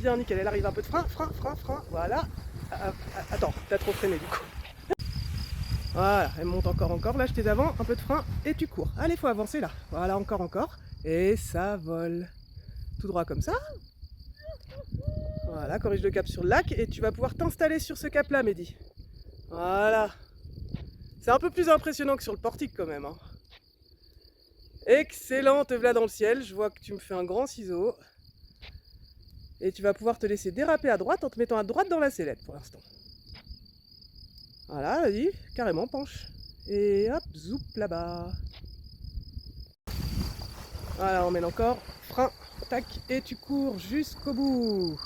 bien, nickel. Elle arrive, un peu de frein, frein, voilà. Attends, t'as trop freiné du coup. Voilà, elle monte encore, lâche tes avant, un peu de frein et tu cours. Allez, faut avancer là. Voilà, encore. Et ça vole. Tout droit comme ça. Voilà, corrige le cap sur le lac et tu vas pouvoir t'installer sur ce cap là, Mehdi. Voilà. C'est un peu plus impressionnant que sur le portique quand même. Hein. Excellent, te voilà dans le ciel. Je vois que tu me fais un grand ciseau. Et tu vas pouvoir te laisser déraper à droite en te mettant à droite dans la sellette pour l'instant. Voilà, vas-y, carrément, penche. Et hop, zoup là-bas. Voilà, on mène encore. Frein, tac, et tu cours jusqu'au bout.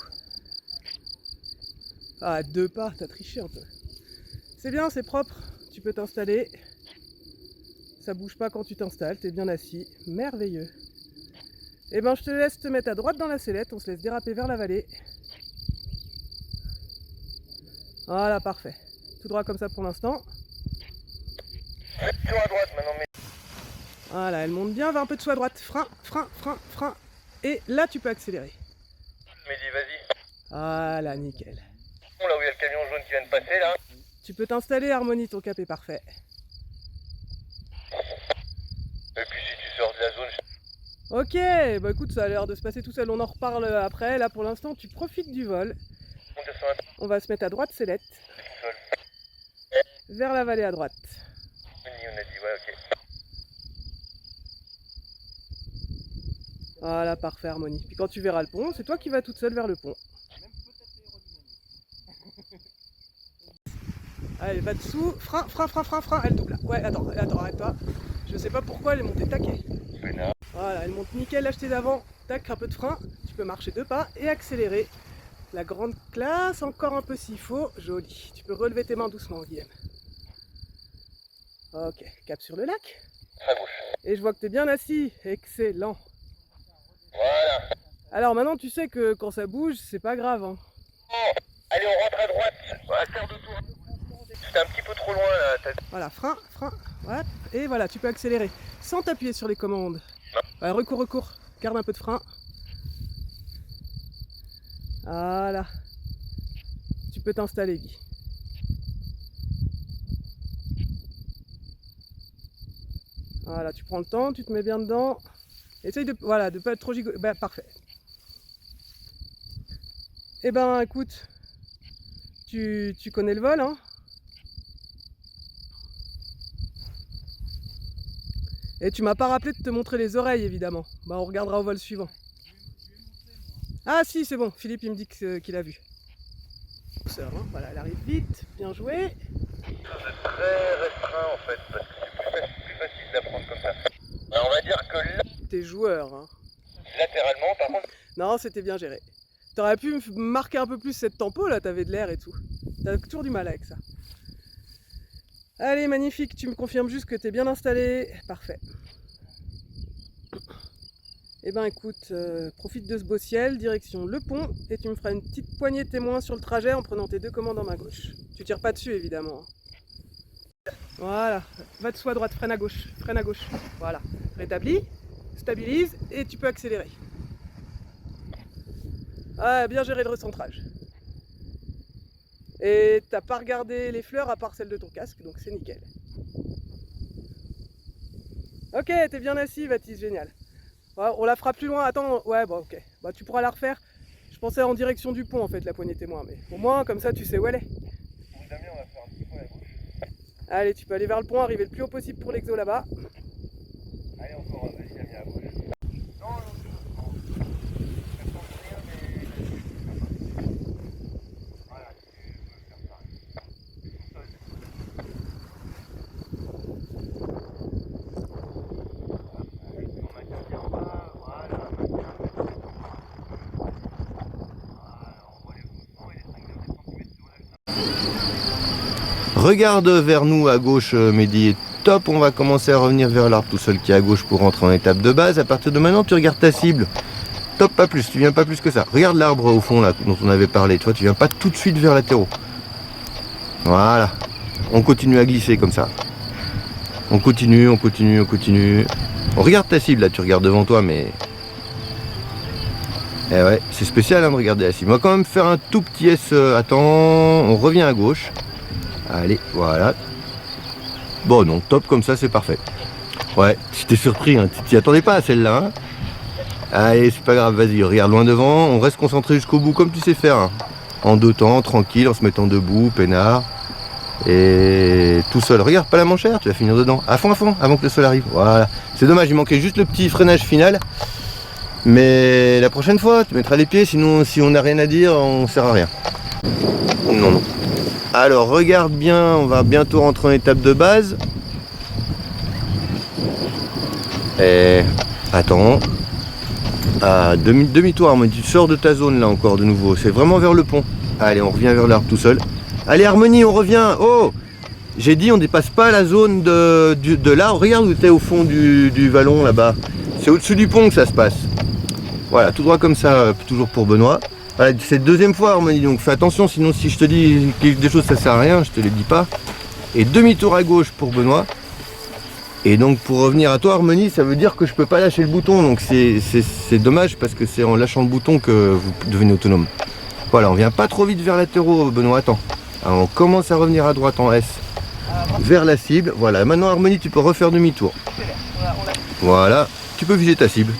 Ah, 2 pas, t'as triché un peu. C'est bien, c'est propre. Tu peux t'installer. Ça bouge pas quand tu t'installes, t'es bien assis. Merveilleux. Et ben, je te laisse te mettre à droite dans la sellette. On se laisse déraper vers la vallée. Voilà, parfait. Tout droit comme ça pour l'instant. Sur à droite maintenant, mais... Voilà, elle monte bien, va un peu de sous à droite. Frein. Et là, tu peux accélérer. Mehdi, vas-y. Voilà, nickel. Là où il y a le camion jaune qui vient de passer, là. Tu peux t'installer, Harmonie, ton cap est parfait. Et puis si tu sors de la zone... Ok, bah écoute, ça a l'air de se passer tout seul, on en reparle après. Là, pour l'instant, tu profites du vol. On va se mettre à droite, sellette. Vers la vallée à droite. On a dit, ouais, ok. Voilà, parfait, Harmonie. Puis quand tu verras le pont, c'est toi qui vas toute seule vers le pont. Allez, va dessous, frein, elle double là. Ouais, attends, arrête-toi. Je sais pas pourquoi elle est montée taquet. Voilà, elle monte nickel, lâche tes d'avant, tac, un peu de frein, tu peux marcher 2 pas et accélérer. La grande classe, encore un peu s'il faut, joli. Tu peux relever tes mains doucement, Guillaume. Ok, cap sur le lac. À gauche. Et je vois que tu es bien assis, excellent. Voilà. Alors maintenant tu sais que quand ça bouge, c'est pas grave. Hein. Oh, allez, on rentre à droite, à quart de tour. C'était un petit peu trop loin là. Voilà, frein, ouais, et voilà, tu peux accélérer sans t'appuyer sur les commandes. Ouais, recours, garde un peu de frein. Voilà. Tu peux t'installer, Guy. Voilà, tu prends le temps, tu te mets bien dedans. Essaye de pas être trop gigot. Bah, parfait. Eh ben, écoute, tu connais le vol, hein? Et tu m'as pas rappelé de te montrer les oreilles, évidemment. Bah, on regardera au vol suivant. Ah si, c'est bon, Philippe il me dit qu'il a vu. Voilà, elle arrive vite, bien joué. C'est très restreint en fait, parce que c'est plus facile d'apprendre comme ça. Alors, on va dire que là... T'es joueur, hein. Latéralement, par contre... Non, c'était bien géré. T'aurais pu marquer un peu plus cette tempo, là, t'avais de l'air et tout. T'as toujours du mal avec ça. Allez, magnifique, tu me confirmes juste que t'es bien installé. Parfait. Eh ben écoute, profite de ce beau ciel, direction le pont, et tu me feras une petite poignée de témoin sur le trajet en prenant tes 2 commandes en main gauche. Tu tires pas dessus évidemment. Voilà, va dessous à droite, freine à gauche. Voilà, rétablis, stabilise, et tu peux accélérer. Ah, bien géré le recentrage. Et t'as pas regardé les fleurs à part celles de ton casque, donc c'est nickel. Ok, t'es bien assis, Baptiste, génial. Ouais, on la fera plus loin, attends, ouais, bon, ok. Bah, tu pourras la refaire. Je pensais en direction du pont, en fait, la poignée témoin, mais au moins, comme ça, tu sais où elle est. Bon, Damien, on va faire un petit point à gauche. Allez, tu peux aller vers le pont, arriver le plus haut possible pour l'exo là-bas. Allez, encore, vas-y, Damien, à gauche. Non, Regarde vers nous à gauche, Mehdi. Top, on va commencer à revenir vers l'arbre tout seul qui est à gauche pour rentrer en étape de base. À partir de maintenant, tu regardes ta cible. Top, pas plus, tu viens pas plus que ça. Regarde l'arbre au fond là dont on avait parlé. Tu vois, tu viens pas tout de suite vers la terreau. Voilà. On continue à glisser comme ça. On continue. On regarde ta cible là, tu regardes devant toi, mais Eh ouais, c'est spécial hein, de regarder la cible. On va quand même faire un tout petit S. Attends, on revient à gauche. Allez, voilà. Bon non, top comme ça, c'est parfait. Ouais, tu t'es surpris, hein. Tu t'y attendais pas à celle-là. Hein. Allez, c'est pas grave, vas-y, regarde loin devant. On reste concentré jusqu'au bout comme tu sais faire. Hein. En deux temps, tranquille, en se mettant debout, peinard. Et tout seul. Regarde, pas la manchère, tu vas finir dedans. À fond, avant que le sol arrive. Voilà. C'est dommage, il manquait juste le petit freinage final. Mais la prochaine fois, tu mettras les pieds, sinon si on n'a rien à dire, on sert à rien. Non. Alors regarde bien, on va bientôt rentrer en étape de base. Et attends. Ah, demi-tour, Harmonie, tu sors de ta zone là encore de nouveau. C'est vraiment vers le pont. Allez, on revient vers l'arbre tout seul. Allez Harmonie, on revient. Oh, j'ai dit on dépasse pas la zone de l'arbre. Regarde où tu es au fond du vallon là-bas. C'est au-dessus du pont que ça se passe. Voilà, tout droit comme ça, toujours pour Benoît. Voilà, c'est la deuxième fois Harmonie, donc fais attention, sinon si je te dis des choses ça sert à rien, je te les dis pas. Et demi-tour à gauche pour Benoît. Et donc pour revenir à toi Harmonie, ça veut dire que je peux pas lâcher le bouton, donc c'est dommage parce que c'est en lâchant le bouton que vous devenez autonome. Voilà, on vient pas trop vite vers latéraux Benoît, attends. Alors, on commence à revenir à droite en S, vers la cible. Voilà, maintenant Harmonie, tu peux refaire demi-tour. Voilà, tu peux viser ta cible,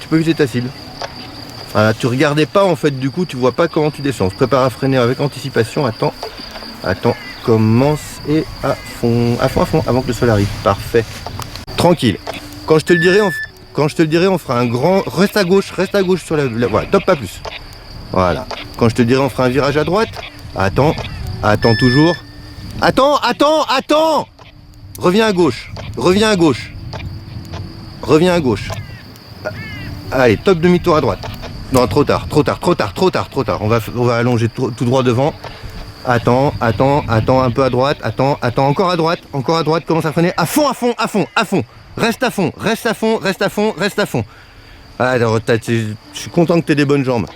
Voilà, tu regardais pas en fait, du coup tu vois pas comment tu descends. On se prépare à freiner avec anticipation, attends, commence et à fond, avant que le sol arrive, parfait. Tranquille, quand je te le dirai, on fera un grand, reste à gauche sur la voilà, top pas plus. Voilà, quand je te dirai on fera un virage à droite, attends toujours, attends, reviens à gauche, allez, top demi-tour à droite. Non, trop tard. On va allonger tout droit devant. Attends, un peu à droite. Attends, encore à droite. Commence à freiner. À fond. Reste à fond. Alors, je suis content que tu aies des bonnes jambes.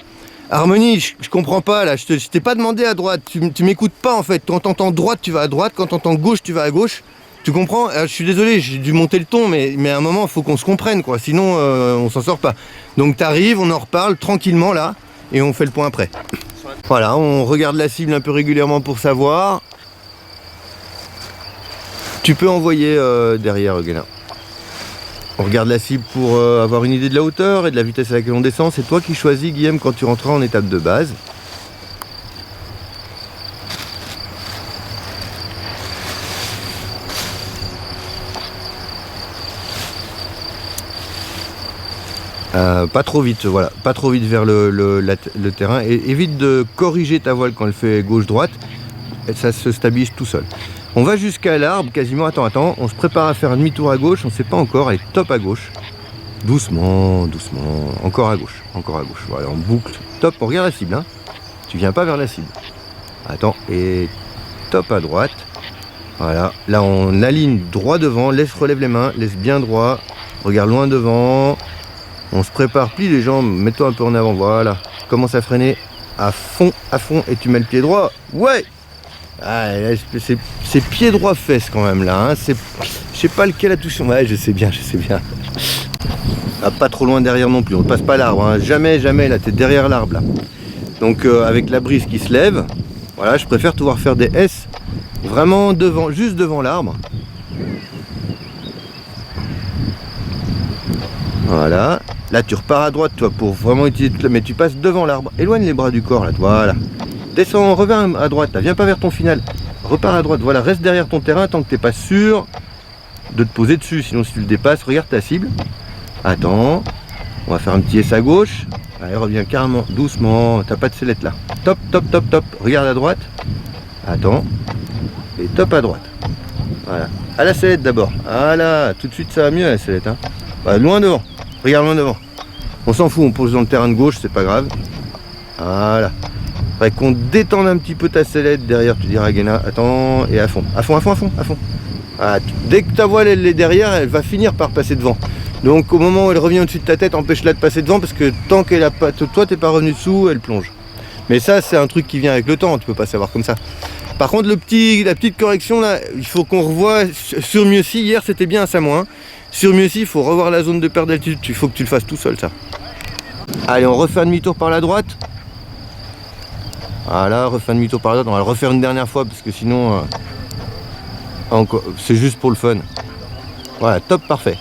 Harmonie, je comprends pas là. Je t'ai pas demandé à droite. Tu m'écoutes pas en fait. Quand t'entends droite, tu vas à droite. Quand t'entends gauche, tu vas à gauche. Tu comprends? Je suis désolé, j'ai dû monter le ton, mais à un moment, il faut qu'on se comprenne, quoi. Sinon, on s'en sort pas. Donc, t'arrives, on en reparle tranquillement, là, et on fait le point après. Voilà, on regarde la cible un peu régulièrement pour savoir. Tu peux envoyer derrière, Guénin. On regarde la cible pour avoir une idée de la hauteur et de la vitesse à laquelle on descend. C'est toi qui choisis, Guillaume, quand tu rentreras en étape de base. Pas trop vite, voilà, pas trop vite vers le terrain, et évite de corriger ta voile quand elle fait gauche-droite, et ça se stabilise tout seul. On va jusqu'à l'arbre quasiment, attends, on se prépare à faire un demi-tour à gauche, on sait pas encore, allez, top à gauche, doucement, encore à gauche, voilà, on boucle, top, on regarde la cible, hein. Tu viens pas vers la cible, attends, et top à droite, voilà, là on aligne droit devant, relève les mains, laisse bien droit, regarde loin devant. On se prépare, plie les jambes, mets-toi un peu en avant, voilà. Commence à freiner à fond, et tu mets le pied droit. Ouais. Ah, c'est pied droit fesse quand même là. Hein. Je sais pas lequel a touché. Ouais, je sais bien. Ah, pas trop loin derrière non plus, on ne passe pas l'arbre. Hein. Jamais, là, t'es derrière l'arbre là. Donc avec la brise qui se lève, voilà, je préfère te voir faire des S vraiment devant, juste devant l'arbre. Voilà, là tu repars à droite toi pour vraiment utiliser tout, mais tu passes devant l'arbre, éloigne les bras du corps là, voilà. Descends, reviens à droite, là. Viens pas vers ton final, repars à droite, voilà, reste derrière ton terrain tant que t'es pas sûr de te poser dessus, sinon si tu le dépasses, regarde ta cible. Attends, on va faire un petit S à gauche, allez reviens carrément, doucement, t'as pas de sellette là. Top, regarde à droite, attends, et top à droite. Voilà, à la sellette d'abord, voilà, tout de suite ça va mieux à la sellette, hein. Bah, loin devant. Regarde loin devant. On s'en fout, on pose dans le terrain de gauche, c'est pas grave. Voilà. Faudrait qu'on détende un petit peu ta sellette derrière, tu diras à Guénin, attends, et à fond. Voilà. Dès que ta voile elle est derrière, elle va finir par passer devant. Donc au moment où elle revient au-dessus de ta tête, empêche-la de passer devant parce que tant qu'elle a pas. Toi t'es pas revenu dessous, elle plonge. Mais ça c'est un truc qui vient avec le temps, tu peux pas savoir comme ça. Par contre la petite correction là, il faut qu'on revoie sur mieux si, hier c'était bien à Samoin. Sur mieux si, il faut revoir la zone de perte d'altitude, il faut que tu le fasses tout seul ça. Allez, on refait un demi-tour par la droite. Voilà, refait un demi-tour par la droite. On va le refaire une dernière fois parce que sinon, c'est juste pour le fun. Voilà, top, parfait.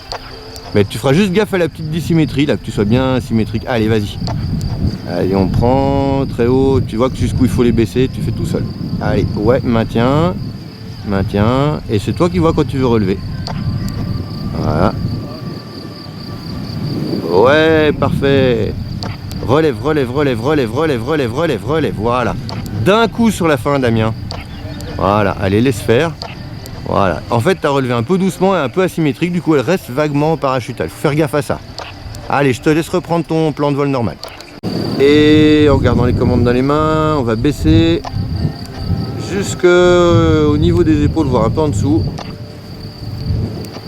Mais tu feras juste gaffe à la petite dissymétrie, là, que tu sois bien symétrique. Allez, vas-y. Allez, on prend très haut. Tu vois que jusqu'où il faut les baisser, tu fais tout seul. Allez, ouais, maintiens. Maintiens. Et c'est toi qui vois quand tu veux relever. Voilà. Ouais, parfait. Relève, relève, relève, relève, relève, relève, relève, relève. Voilà. D'un coup sur la fin, Damien. Voilà. Allez, laisse faire. Voilà. En fait, tu as relevé un peu doucement et un peu asymétrique. Du coup, elle reste vaguement parachutale. Faut faire gaffe à ça. Allez, je te laisse reprendre ton plan de vol normal. Et en gardant les commandes dans les mains, on va baisser jusqu'au niveau des épaules, voire un peu en dessous.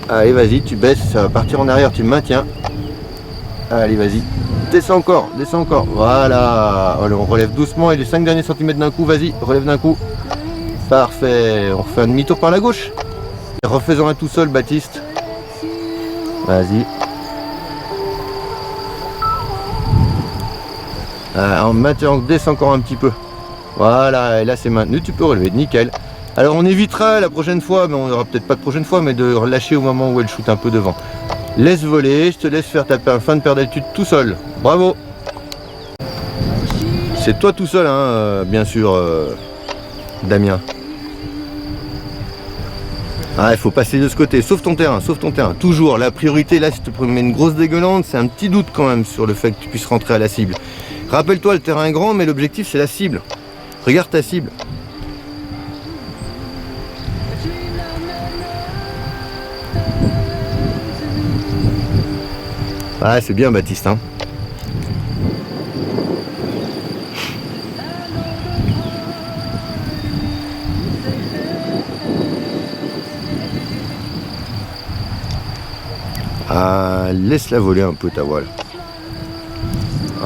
Allez, vas-y, tu baisses, ça va partir en arrière, tu maintiens. Allez, vas-y. Descends encore, descends encore. Voilà. Allez, on relève doucement et les 5 derniers centimètres d'un coup, vas-y, relève d'un coup. Parfait. On refait un demi-tour par la gauche. Et refaisons un tout seul, Baptiste. Vas-y. En maintenant, descends encore un petit peu. Voilà, et là c'est maintenu, tu peux relever, nickel. Alors on évitera la prochaine fois, mais on n'aura peut-être pas de prochaine fois, mais de relâcher au moment où elle shoot un peu devant. Laisse voler, je te laisse faire ta fin de paire d'altitude tout seul. Bravo. C'est toi tout seul, hein, bien sûr, Damien. Ah, il faut passer de ce côté, sauf ton terrain, sauf ton terrain. Toujours, la priorité là, si tu te mets une grosse dégueulante, c'est un petit doute quand même sur le fait que tu puisses rentrer à la cible. Rappelle-toi, le terrain est grand, mais l'objectif c'est la cible. Regarde ta cible. Ah, c'est bien, Baptiste, hein. Ah, laisse-la voler un peu ta voile.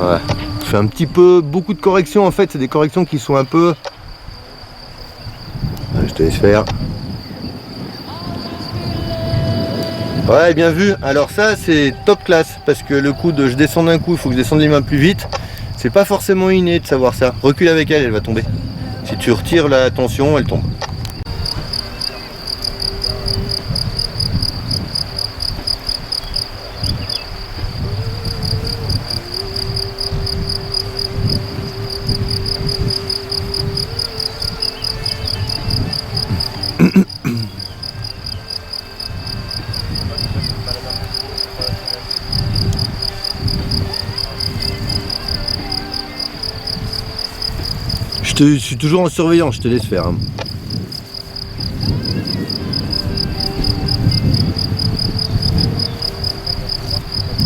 Ouais. Fais un petit peu, beaucoup de corrections en fait, c'est des corrections qui sont un peu... Je te laisse faire. Ouais, bien vu. Alors ça, c'est top classe, parce que le coup de je descends d'un coup, il faut que je descende les mains plus vite. C'est pas forcément inné de savoir ça. Recule avec elle, elle va tomber. Si tu retires la tension, elle tombe. Je suis toujours en surveillance, je te laisse faire. Hein.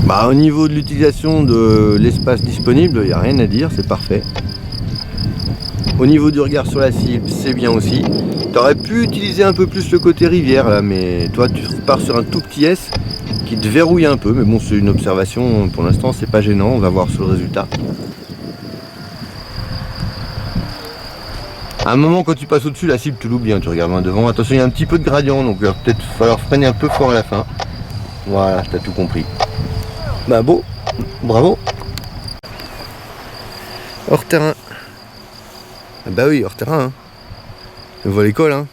Bah, au niveau de l'utilisation de l'espace disponible, il n'y a rien à dire, c'est parfait. Au niveau du regard sur la cible, c'est bien aussi. Tu aurais pu utiliser un peu plus le côté rivière là, mais toi tu repars sur un tout petit S qui te verrouille un peu, mais bon c'est une observation, pour l'instant c'est pas gênant, on va voir sur le résultat. À un moment quand tu passes au-dessus, la cible tu l'oublies, hein, tu regardes loin devant. Attention, il y a un petit peu de gradient, donc il va peut-être falloir freiner un peu fort à la fin. Voilà, t'as tout compris. Bah beau, bravo. Hors terrain. Ah bah oui, hors terrain. Hein. Le vol école, hein.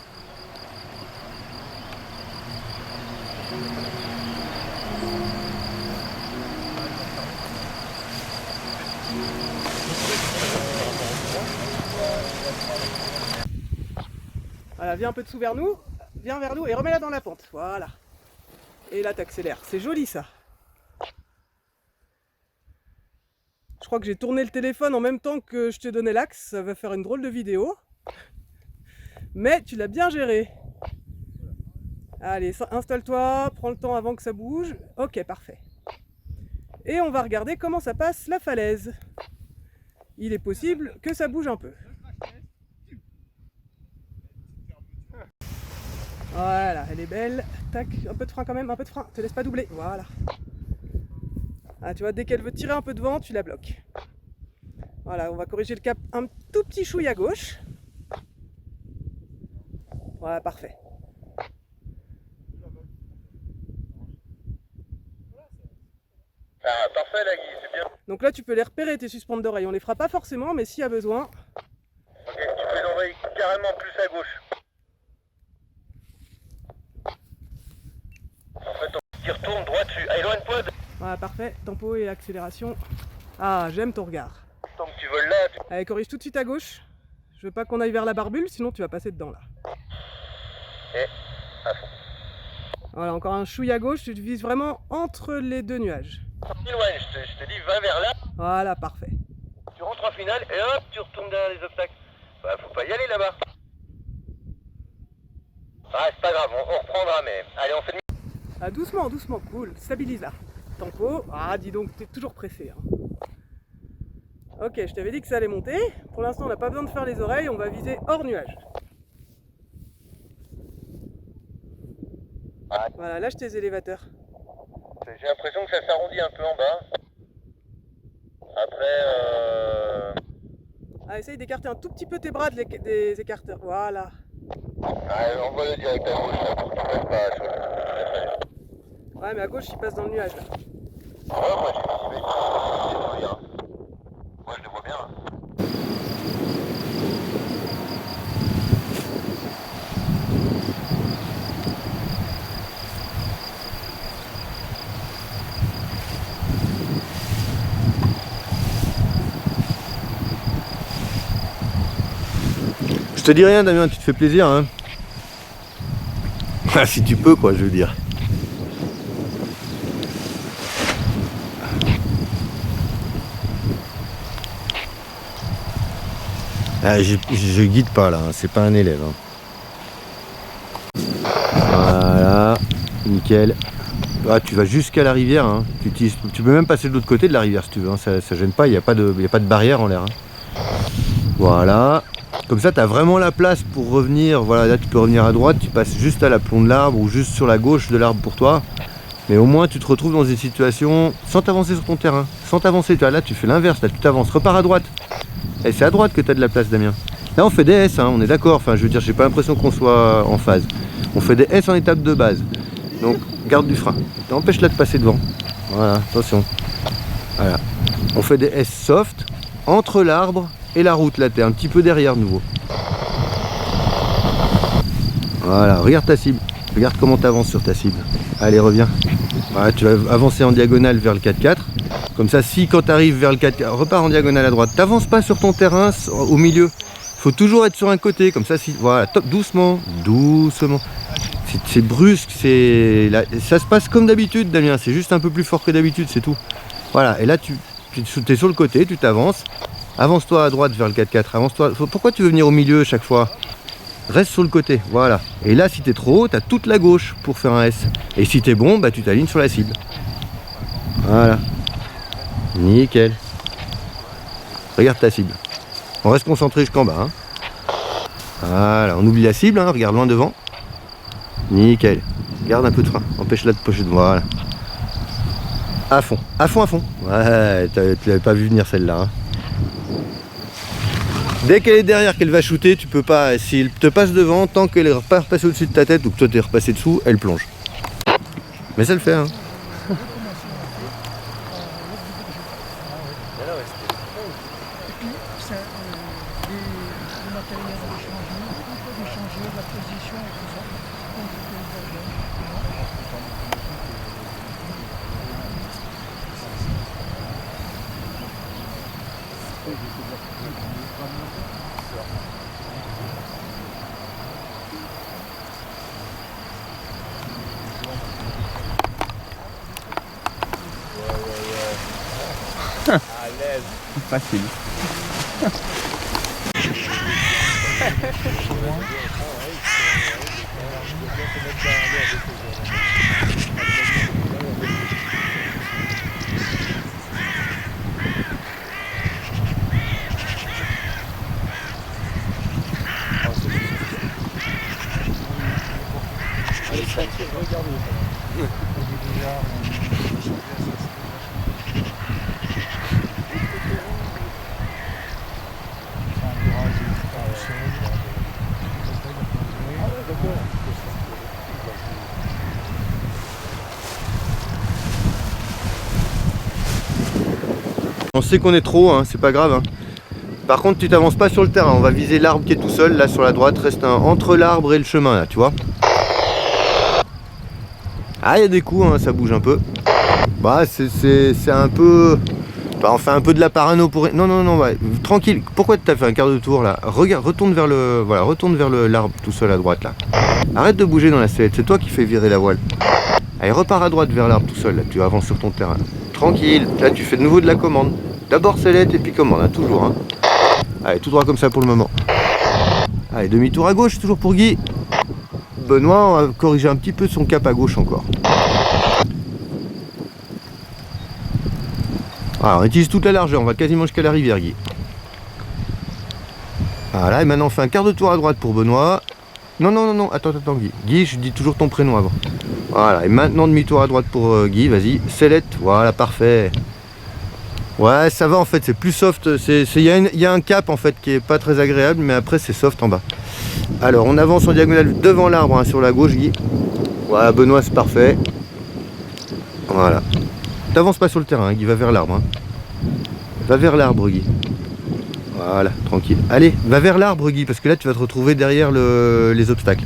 Voilà, viens un peu dessous vers nous, viens vers nous et remets-la dans la pente. Voilà. Et là, t'accélères. C'est joli ça. Je crois que j'ai tourné le téléphone en même temps que je te donnais l'axe. Ça va faire une drôle de vidéo. Mais tu l'as bien géré. Allez, installe-toi, prends le temps avant que ça bouge. Ok, parfait. Et on va regarder comment ça passe la falaise. Il est possible que ça bouge un peu. Voilà, elle est belle. Tac, un peu de frein quand même, un peu de frein. Te laisse pas doubler. Voilà. Ah, tu vois, dès qu'elle veut tirer un peu de vent, tu la bloques. Voilà, on va corriger le cap un tout petit chouille à gauche. Voilà, parfait. Ah, parfait la Guy, c'est bien. Donc Donc là, tu peux les repérer, tes suspentes d'oreilles. On les fera pas forcément, mais s'il y a besoin. Ok, tu peux les envoyer carrément plus à gauche. En fait, tu retournes droit dessus. Ah, éloigne-toi. Voilà, parfait. Tempo et accélération. Ah, j'aime ton regard. Tant que tu voles là, Allez, corrige tout de suite à gauche. Je veux pas qu'on aille vers la barbule, sinon tu vas passer dedans là. Et à fond. Voilà, encore un chouille à gauche, tu te vises vraiment entre les deux nuages. Éloigne, je te dis, va vers là. Voilà, parfait. Tu rentres en finale et hop, tu retournes derrière les obstacles. Bah, faut pas y aller là-bas. Ah, c'est pas grave, on reprendra, mais allez, on fait demi. Ah, doucement, doucement, cool. Stabilise là. Tempo. Ah, dis donc, t'es toujours pressé. Hein. Ok, je t'avais dit que ça allait monter. Pour l'instant, on n'a pas besoin de faire les oreilles, on va viser hors nuage. Ah. Voilà, lâche tes élévateurs. J'ai l'impression que ça s'arrondit un peu en bas. Après, Ah, essaye d'écarter un tout petit peu tes bras des écarteurs. Voilà. envoie le direct à gauche là, pour qu'il passe pas à chaud. Ouais, mais à gauche, il passe dans le nuage là. Ouais, moi j'ai mis bien. Moi je le vois bien. Je te dis rien Damien, tu te fais plaisir hein. Ah, si tu peux quoi, je veux dire. Ah, je guide pas là, hein. C'est pas un élève. Hein. Voilà, nickel. Ah, tu vas jusqu'à la rivière, hein. Tu peux même passer de l'autre côté de la rivière si tu veux, hein. Ça gêne pas, il n'y a pas de barrière en l'air. Hein. Voilà. Comme ça, tu as vraiment la place pour revenir. Voilà, là, tu peux revenir à droite, tu passes juste à l'aplomb de l'arbre ou juste sur la gauche de l'arbre pour toi. Mais au moins, tu te retrouves dans une situation sans t'avancer sur ton terrain. Sans t'avancer, là, tu fais l'inverse, là, tu t'avances, repars à droite. Et c'est à droite que tu as de la place, Damien. Là, on fait des S, hein, on est d'accord. Enfin, je veux dire, j'ai pas l'impression qu'on soit en phase. On fait des S en étape de base. Donc, garde du frein. Empêche-la de passer devant. Voilà, attention. Voilà. On fait des S soft entre l'arbre et la route, là, t'es un petit peu derrière de nouveau. Voilà, regarde ta cible. Regarde comment tu avances sur ta cible. Allez, reviens. Voilà, tu vas avancer en diagonale vers le 4x4. Comme ça, si quand tu arrives vers le 4x4, repars en diagonale à droite. T'avances pas sur ton terrain au milieu. Il faut toujours être sur un côté. Comme ça, si, voilà, top, doucement, doucement. C'est brusque, ça se passe comme d'habitude, Damien. C'est juste un peu plus fort que d'habitude, c'est tout. Voilà, et là, tu es sur le côté, tu t'avances. Avance-toi à droite vers le 4x4, avance-toi. Pourquoi tu veux venir au milieu chaque fois? Reste sur le côté, voilà. Et là, si t'es trop haut, t'as toute la gauche pour faire un S. Et si t'es bon, bah tu t'alignes sur la cible. Voilà. Nickel. Regarde ta cible. On reste concentré jusqu'en bas. Hein. Voilà, on oublie la cible, hein. Regarde loin devant. Nickel. Garde un peu de frein, empêche-la de pocher de voilà. À fond, à fond, à fond. Ouais, tu l'avais pas vu venir celle-là. Hein. Dès qu'elle est derrière, qu'elle va shooter, tu peux pas. S'il te passe devant, tant qu'elle est pas repassée au-dessus de ta tête ou que toi t'es repassé dessous, elle plonge. Mais ça le fait, hein. À l'aise. Facile. On sait qu'on est trop, hein, c'est pas grave. Hein. Par contre, tu t'avances pas sur le terrain. On va viser l'arbre qui est tout seul. Là, sur la droite, reste entre l'arbre et le chemin, là, tu vois. Ah, il y a des coups, hein, ça bouge un peu. Bah, c'est un peu... Bah, on fait un peu de la parano pour... Non, non, non, ouais. Tranquille. Pourquoi tu as fait un quart de tour, là? Regarde, retourne vers le... Voilà, retourne vers l'arbre tout seul à droite, là. Arrête de bouger dans la sellette. C'est toi qui fais virer la voile. Allez, repars à droite vers l'arbre tout seul, là. Tu avances sur ton terrain. Tranquille. Là, tu fais de nouveau de la commande. D'abord sellette et puis commande, hein, toujours, hein. Allez, tout droit comme ça pour le moment. Allez, demi-tour à gauche, toujours pour Guy. Benoît, on va corriger un petit peu son cap à gauche encore. Alors, on utilise toute la largeur, on va quasiment jusqu'à la rivière, Guy. Voilà, et maintenant on fait un quart de tour à droite pour Benoît. Non, non, non, non, attends, Guy. Guy, je dis toujours ton prénom avant. Voilà, et maintenant demi-tour à droite pour Guy, vas-y. Sellette, voilà, parfait. Ouais, ça va en fait, c'est plus soft. Il y a un cap en fait qui est pas très agréable, mais après c'est soft en bas. Alors, on avance en diagonale devant l'arbre, hein, sur la gauche, Guy. Voilà, Benoît, c'est parfait. Voilà. T'avances pas sur le terrain, hein, Guy, va vers l'arbre. Hein. Va vers l'arbre, Guy. Voilà, tranquille. Allez, va vers l'arbre, Guy, parce que là tu vas te retrouver derrière les obstacles.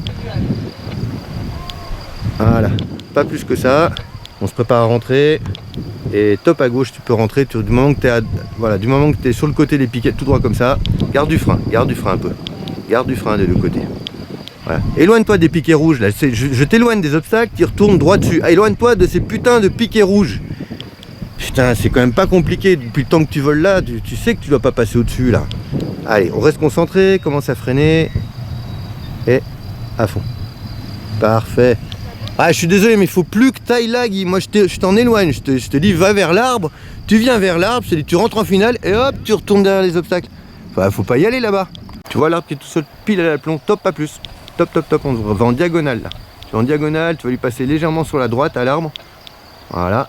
Voilà, pas plus que ça. On se prépare à rentrer. Et top à gauche, tu peux rentrer du moment que tu es sur le côté des piquets, tout droit comme ça. Garde du frein un peu. Garde du frein des deux côtés. Voilà. Éloigne-toi des piquets rouges là. Je t'éloigne des obstacles, tu retournes droit dessus. Ah, éloigne-toi de ces putains de piquets rouges. Putain, c'est quand même pas compliqué. Depuis le temps que tu voles là, tu sais que tu dois pas passer au-dessus là. Allez, on reste concentré, commence à freiner. Et à fond. Parfait. Ah, je suis désolé, mais il faut plus que t'ailles là, Guy. Moi, je t'en éloigne. Je te dis, va vers l'arbre. Tu viens vers l'arbre, je te dis, tu rentres en finale et hop, tu retournes derrière les obstacles. Enfin, faut pas y aller là-bas. Tu vois l'arbre qui est tout seul, pile à l'aplomb, top, pas plus. Top, top, top. On va en diagonale là. Tu vas en diagonale, tu vas lui passer légèrement sur la droite à l'arbre. Voilà.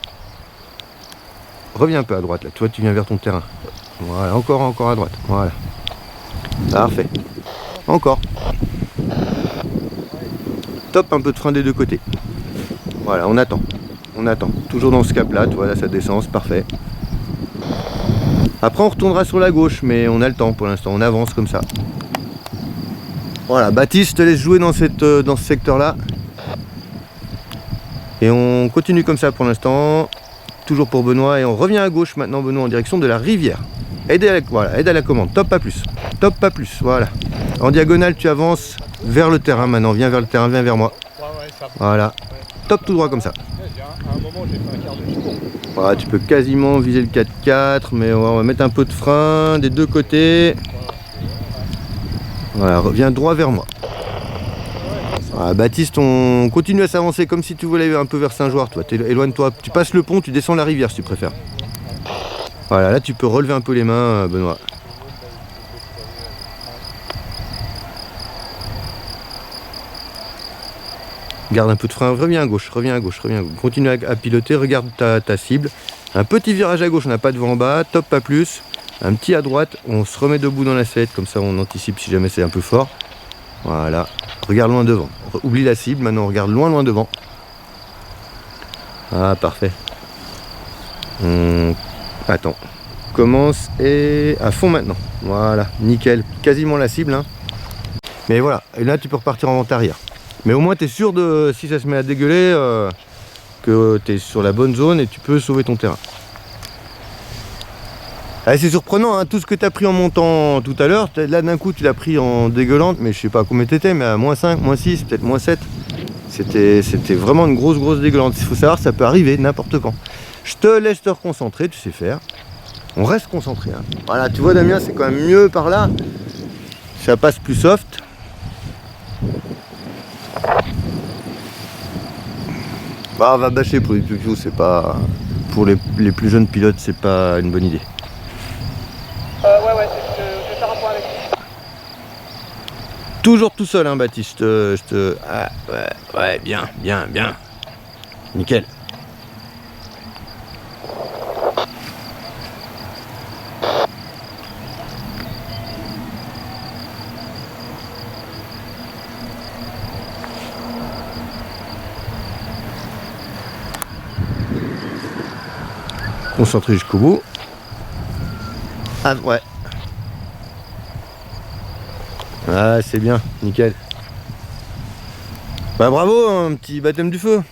Reviens un peu à droite là. Toi, tu viens vers ton terrain. Voilà, encore à droite. Voilà. Parfait. Encore. Top, un peu de frein des deux côtés. Voilà, on attend. Toujours dans ce cap là, tu vois, là ça descend, c'est parfait. Après on retournera sur la gauche, mais on a le temps pour l'instant, on avance comme ça. Voilà, Baptiste, je te laisse jouer dans ce secteur là. Et on continue comme ça pour l'instant. Toujours pour Benoît, et on revient à gauche maintenant, Benoît, en direction de la rivière. Aide à la commande, top, pas plus. Top, pas plus, voilà. En diagonale, tu avances vers le terrain maintenant, viens vers le terrain, viens vers moi. Voilà, top tout droit comme ça. À un moment, j'ai fait un quart de tour. Voilà, tu peux quasiment viser le 4x4, mais on va mettre un peu de frein des deux côtés. Voilà, reviens droit vers moi. Voilà, Baptiste, on continue à s'avancer comme si tu voulais un peu vers Saint-Joire, toi. Éloigne-toi, tu passes le pont, tu descends la rivière si tu préfères. Voilà, là tu peux relever un peu les mains, Benoît. Garde un peu de frein, reviens à gauche. Continue à piloter, regarde ta cible. Un petit virage à gauche, on n'a pas de vent en bas, top, pas plus. Un petit à droite, on se remet debout dans la sellette, comme ça on anticipe si jamais c'est un peu fort. Voilà, regarde loin devant. Oublie la cible, maintenant on regarde loin devant. Ah, parfait. Attends, commence et à fond maintenant. Voilà, nickel, quasiment la cible. Hein. Mais voilà, et là tu peux repartir en vente arrière. Mais au moins tu es sûr de, si ça se met à dégueuler, que tu es sur la bonne zone et tu peux sauver ton terrain. Ah, c'est surprenant, hein, tout ce que tu as pris en montant tout à l'heure, là d'un coup tu l'as pris en dégueulante, mais je sais pas combien t'étais, mais à -5, -6, peut-être -7. C'était vraiment une grosse dégueulante. Il faut savoir, ça peut arriver n'importe quand. Je te laisse te reconcentrer, tu sais faire. On reste concentré. Hein. Voilà, tu vois Damien, c'est quand même mieux par là. Ça passe plus soft. Bah, on va bâcher pour les plus vieux, c'est pas... Pour les plus jeunes pilotes, c'est pas une bonne idée. Ouais, je vais faire un point avec lui. Toujours tout seul, hein, Baptiste. Ah, ouais, bien. Nickel. Concentré jusqu'au bout. Ah ouais. Ah c'est bien, nickel. Bah bravo, un petit baptême du feu.